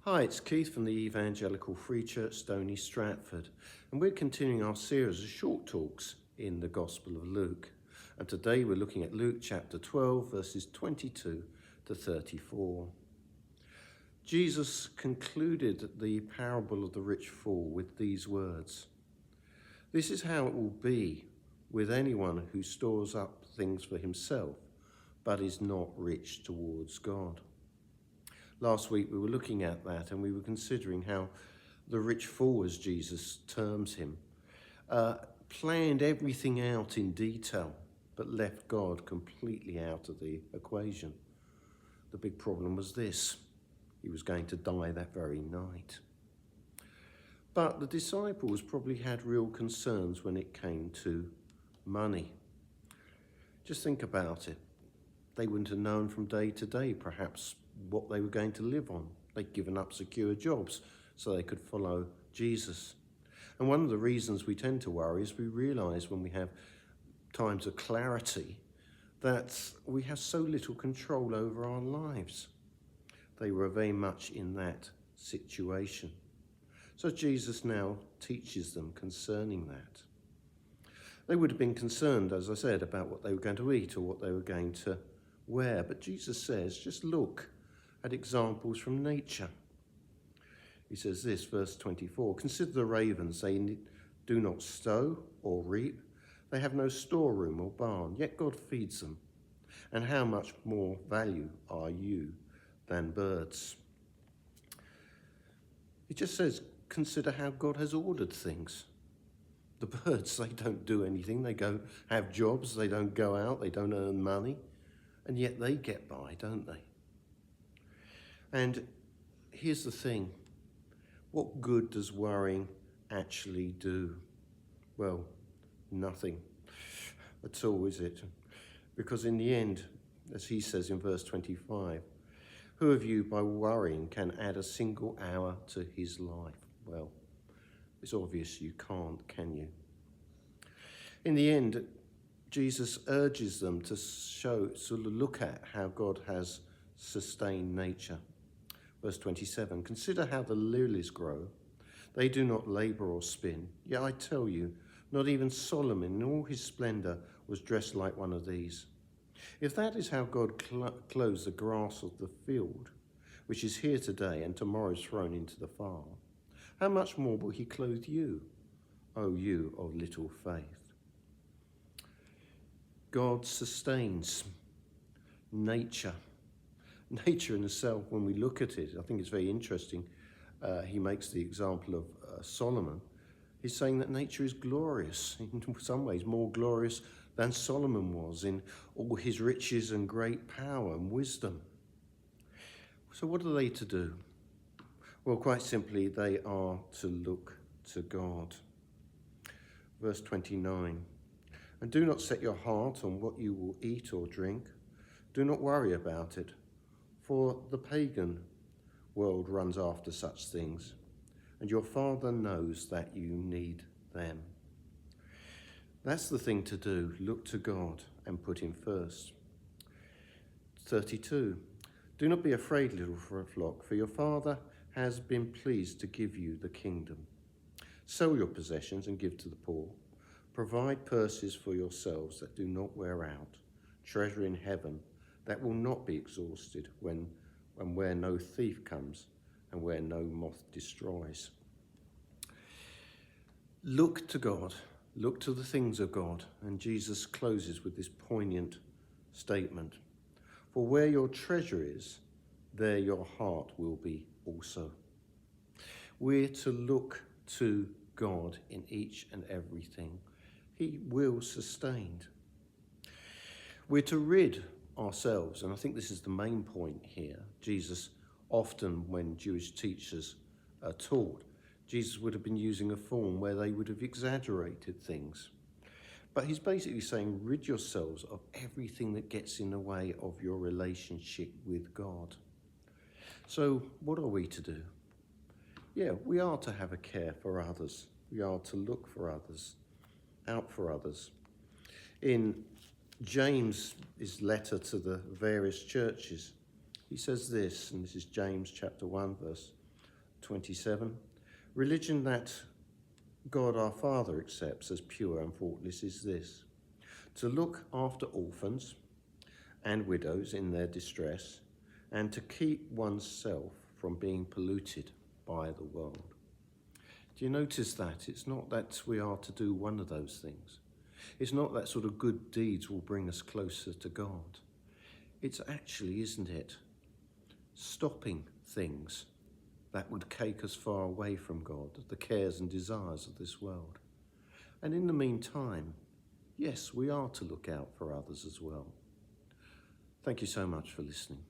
Hi, it's Keith from the Evangelical Free Church, Stony Stratford, and we're continuing our series of short talks in the Gospel of Luke. And today we're looking at Luke chapter 12, verses 22 to 34. Jesus concluded the parable of the rich fool with these words: "This is how it will be with anyone who stores up things for himself, but is not rich towards God." Last week we were looking at that and we were considering how the rich fool, as Jesus terms him, planned everything out in detail but left God completely out of the equation. The big problem was this: he was going to die that very night. But the disciples probably had real concerns when it came to money. Just think about it. They wouldn't have known from day to day perhaps what they were going to live on. They'd given up secure jobs so they could follow Jesus. And one of the reasons we tend to worry is we realise when we have times of clarity that we have so little control over our lives. They were very much in that situation. So Jesus now teaches them concerning that. They would have been concerned, as I said, about what they were going to eat or what they were going to wear. But Jesus says, just look at examples from nature. He says this, verse 24, "Consider the ravens, they do not sow or reap. They have no storeroom or barn, yet God feeds them. And how much more value are you than birds?" He just says, consider how God has ordered things. The birds, they don't do anything. They go have jobs. They don't go out. They don't earn money. And yet they get by, don't they? And here's the thing. What good does worrying actually do? Well, nothing at all, is it? Because in the end, as he says in verse 25, who of you by worrying can add a single hour to his life? Well, it's obvious you can't, can you? In the end, Jesus urges them to look at how God has sustained nature. Verse 27, "Consider how the lilies grow. They do not labour or spin. Yet I tell you, not even Solomon in all his splendour was dressed like one of these. If that is how God clothes the grass of the field, which is here today and tomorrow is thrown into the fire, how much more will he clothe you, O you of little faith?" God sustains nature. Nature in itself, when we look at it, I think it's very interesting. He makes the example of Solomon. He's saying that nature is glorious, in some ways more glorious than Solomon was in all his riches and great power and wisdom. So what are they to do? Well, quite simply, they are to look to God. Verse 29, "And do not set your heart on what you will eat or drink. Do not worry about it, for the pagan world runs after such things, and your Father knows that you need them." That's the thing to do. Look to God and put him first. 32, "Do not be afraid, little flock, for your Father has been pleased to give you the kingdom. Sell your possessions and give to the poor. Provide purses for yourselves that do not wear out, treasure in heaven that will not be exhausted, and where no thief comes and where no moth destroys." Look to God, look to the things of God, and Jesus closes with this poignant statement: "For where your treasure is, there your heart will be also." We're to look to God in each and everything. He will sustain. We're to rid ourselves, and I think this is the main point here. Jesus often, when Jewish teachers taught, Jesus would have been using a form where they would have exaggerated things. But he's basically saying, rid yourselves of everything that gets in the way of your relationship with God. So what are we to do? Yeah, we are to have a care for others. We are to look for others, out for others. In James' letter to the various churches, he says this, and this is James chapter 1, verse 27, religion that God our Father accepts as pure and faultless is this: to look after orphans and widows in their distress, and to keep oneself from being polluted by the world. Do you notice that? It's not that we are to do one of those things. It's not that sort of good deeds will bring us closer to God. It's actually, isn't it, stopping things that would take us far away from God, the cares and desires of this world. And in the meantime, yes, we are to look out for others as well. Thank you so much for listening.